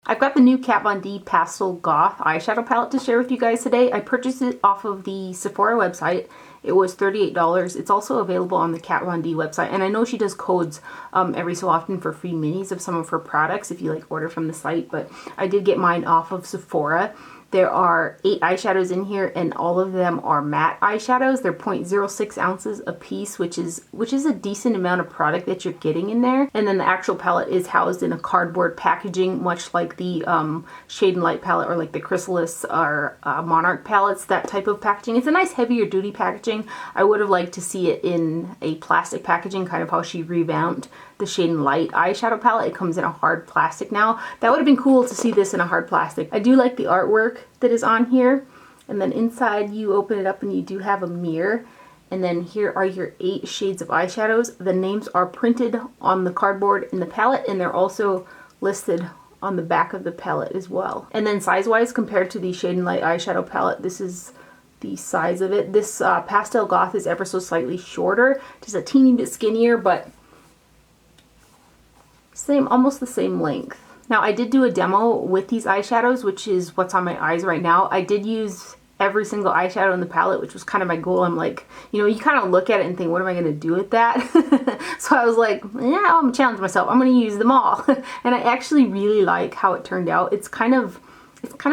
I've got the new Kat Von D Pastel Goth Eyeshadow Palette to share with you guys today. I purchased it off of the Sephora website. It was $38. It's also available on the Kat Von D website, and I know she does codes every so often for free minis of some of her products if you like order from the site, but I did get mine off of Sephora. There are 8 eyeshadows in here, and all of them are matte eyeshadows. They're 0.06 ounces a piece, which is a decent amount of product that you're getting in there. And then the actual palette is housed in a cardboard packaging, much like the Shade and Light palette or like the Chrysalis or Monarch palettes, that type of packaging. It's a nice heavier duty packaging. I would have liked to see it in a plastic packaging, kind of how she revamped the Shade and Light eyeshadow palette. It comes in a hard plastic now. That would have been cool to see this in a hard plastic. I do like the artwork that is on here. And then inside you open it up and you do have a mirror. And then here are your 8 shades of eyeshadows. The names are printed on the cardboard in the palette, and they're also listed on the back of the palette as well. And then size-wise, compared to the Shade and Light eyeshadow palette, this is the size of it. This Pastel Goth is ever so slightly shorter, just a teeny bit skinnier, but almost the same length. Now I did do a demo with these eyeshadows, which is what's on my eyes right now. I did use every single eyeshadow in the palette, which was kind of my goal. I'm like, you know, you kind of look at it and think, what am I going to do with that? So I was like, yeah, I'm going to challenge myself. I'm going to use them all. And I actually really like how it turned out. It's kind of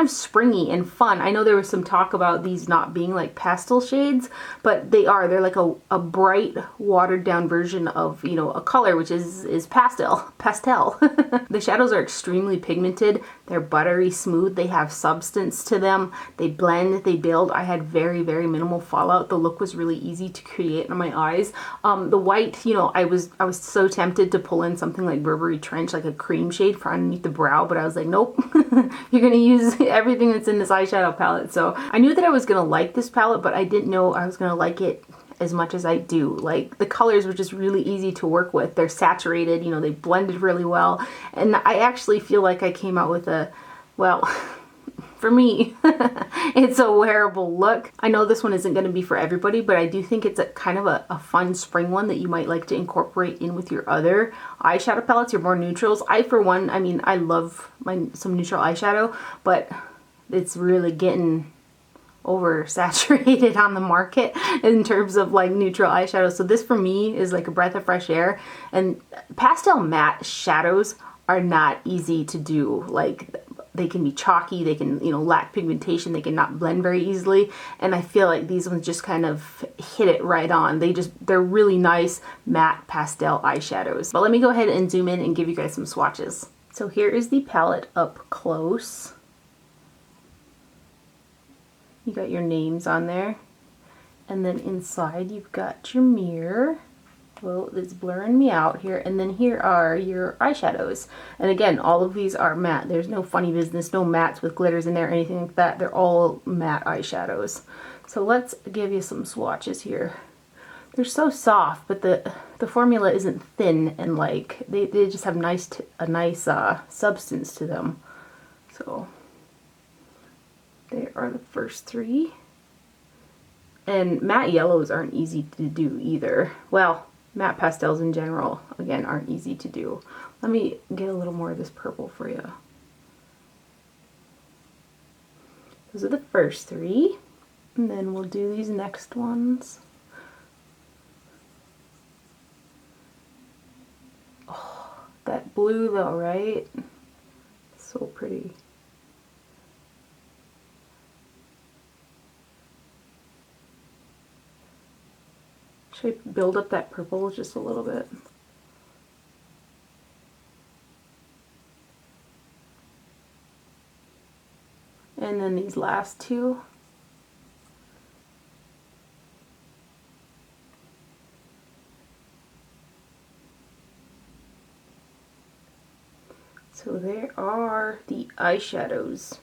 springy and fun. I know there was some talk about these not being like pastel shades, but they are. They're like a bright, watered down version of, you know, a color, which is pastel. The shadows are extremely pigmented. They're buttery smooth. They have substance to them. They blend, they build. I had very, very minimal fallout. The look was really easy to create on my eyes. The white, you know, I was so tempted to pull in something like Burberry Trench, like a cream shade for underneath the brow, but I was like, nope. You're gonna use everything that's in this eyeshadow palette. So I knew that I was gonna like this palette, but I didn't know I was gonna like it as much as I do. Like, the colors were just really easy to work with. They're saturated, you know, they blended really well. And I actually feel like I came out with a, well, for me, it's a wearable look. I know this one isn't going to be for everybody, but I do think it's a kind of a fun spring one that you might like to incorporate in with your other eyeshadow palettes, your more neutrals. I, for one, I mean, I love some neutral eyeshadow, but it's really getting oversaturated on the market in terms of like neutral eyeshadow. So this for me is like a breath of fresh air. And pastel matte shadows are not easy to do. Like, they can be chalky, they can, you know, lack pigmentation, they can not blend very easily, and I feel like these ones just kind of hit it right on. They're really nice matte pastel eyeshadows. But let me go ahead and zoom in and give you guys some swatches. So here is the palette up close. You got your names on there, and then inside you've got your mirror. Well, it's blurring me out here, and then here are your eyeshadows. And again, all of these are matte. There's no funny business, no mattes with glitters in there or anything like that. They're all matte eyeshadows. So let's give you some swatches here. They're so soft, but the formula isn't thin, and like they just have a nice substance to them. So there are the first 3. And matte yellows aren't easy to do either. Well, matte pastels in general, again, aren't easy to do. Let me get a little more of this purple for you. Those are the first 3. And then we'll do these next ones. Oh, that blue though, right? So pretty. Should I build up that purple just a little bit? And then these last 2. So there are the eyeshadows.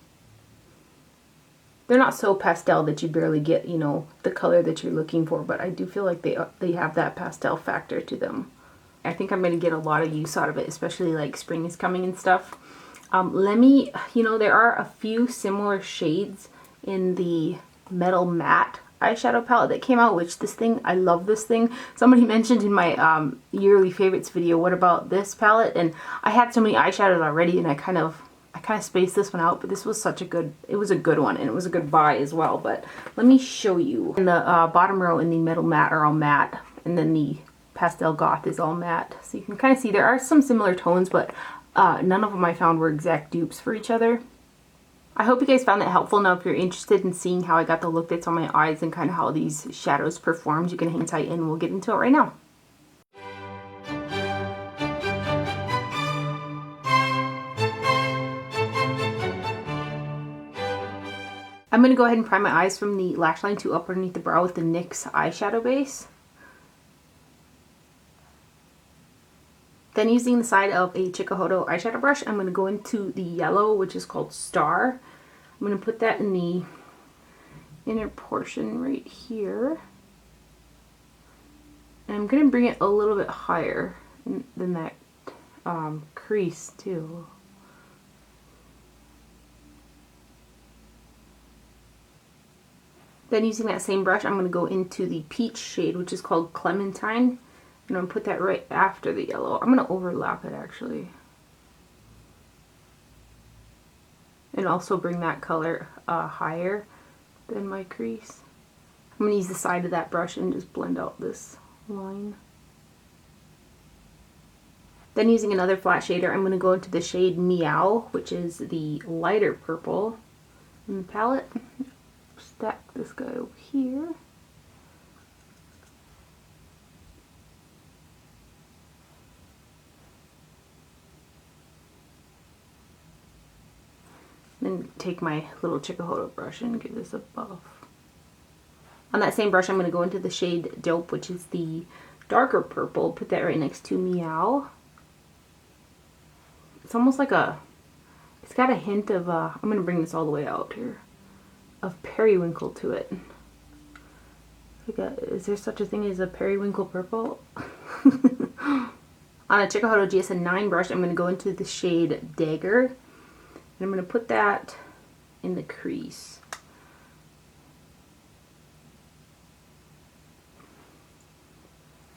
They're not so pastel that you barely get, you know, the color that you're looking for, but I do feel like they have that pastel factor to them. I think I'm going to get a lot of use out of it, especially like spring is coming and stuff. You know, there are a few similar shades in the Metal Matte eyeshadow palette that came out, which this thing, I love this thing. Somebody mentioned in my yearly favorites video, what about this palette? And I had so many eyeshadows already, and I kind of I kind of spaced this one out, but this was such a good, it was a good one, and it was a good buy as well. But let me show you. And the bottom row and the middle matte are all matte, and then the Pastel Goth is all matte. So you can kind of see there are some similar tones, but none of them I found were exact dupes for each other. I hope you guys found that helpful. Now, if you're interested in seeing how I got the look that's on my eyes and kind of how these shadows performed, you can hang tight and we'll get into it right now. I'm going to go ahead and prime my eyes from the lash line to up underneath the brow with the NYX Eyeshadow Base. Then using the side of a Chikuhodo eyeshadow brush, I'm going to go into the yellow, which is called Star. I'm going to put that in the inner portion right here. And I'm going to bring it a little bit higher than that crease too. Then using that same brush, I'm going to go into the peach shade, which is called Clementine. And I'm going to put that right after the yellow. I'm going to overlap it actually. And also bring that color higher than my crease. I'm going to use the side of that brush and just blend out this line. Then using another flat shader, I'm going to go into the shade Meow, which is the lighter purple in the palette. Stack this guy over here. Then take my little Chikuhodo brush and give this a buff. On that same brush, I'm going to go into the shade Dope, which is the darker purple. Put that right next to Meow. It's almost like a, it's got a hint of, I'm going to bring this all the way out here, of periwinkle to it. Is there such a thing as a periwinkle purple? On a Chikuhodo GSN 9 brush, I'm going to go into the shade Dagger. And I'm going to put that in the crease.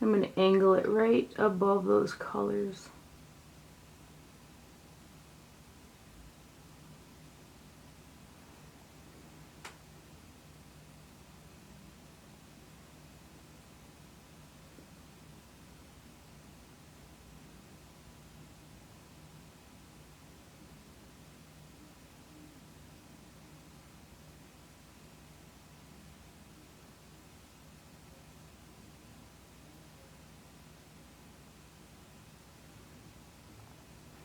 I'm going to angle it right above those colors.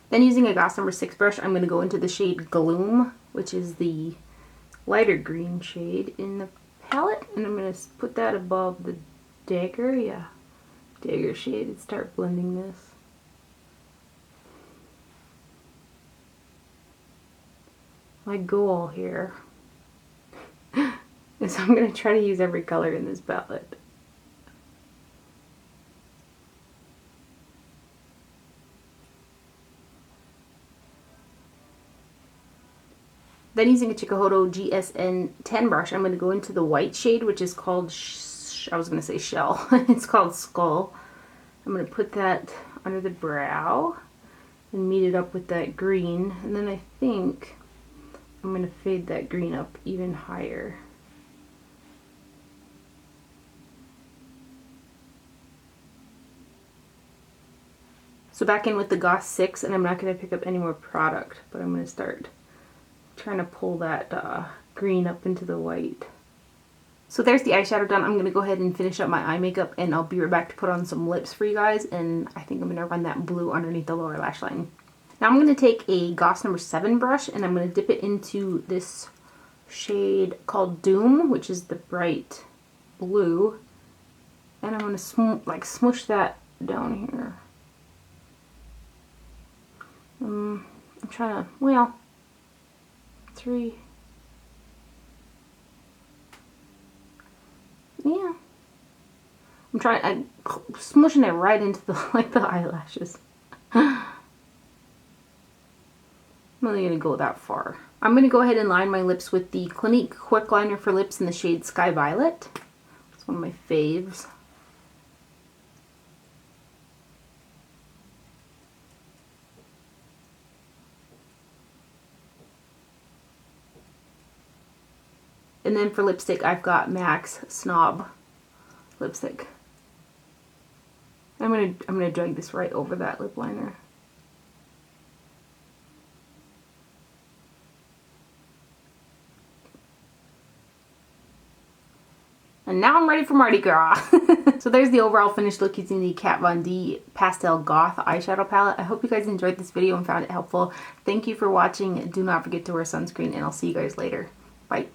Then using a Goss number 6 brush, I'm going to go into the shade Gloom, which is the lighter green shade in the palette. And I'm going to put that above the Dagger, Dagger shade, and start blending this. My goal here is I'm going to try to use every color in this palette. Then using a Chikuhodo GSN 10 brush, I'm going to go into the white shade, which is called, I was going to say Shell. It's called Skull. I'm going to put that under the brow and meet it up with that green. And then I think I'm going to fade that green up even higher. So back in with the Goss 6, and I'm not going to pick up any more product, but I'm going to start trying to pull that green up into the white. So there's the eyeshadow done. I'm going to go ahead and finish up my eye makeup, and I'll be right back to put on some lips for you guys, and I think I'm going to run that blue underneath the lower lash line. Now I'm going to take a Goss number 7 brush, and I'm going to dip it into this shade called Doom, which is the bright blue, and I'm going to smush that down here. I'm trying to, well, 3. Yeah. I'm smushing it right into the the eyelashes. I'm not really gonna go that far. I'm gonna go ahead and line my lips with the Clinique Quickliner for lips in the shade Sky Violet. It's one of my faves. And then for lipstick, I've got MAC's Snob lipstick. I'm gonna drag this right over that lip liner. And now I'm ready for Mardi Gras. So there's the overall finished look using the Kat Von D Pastel Goth Eyeshadow Palette. I hope you guys enjoyed this video and found it helpful. Thank you for watching. Do not forget to wear sunscreen, and I'll see you guys later. Bye.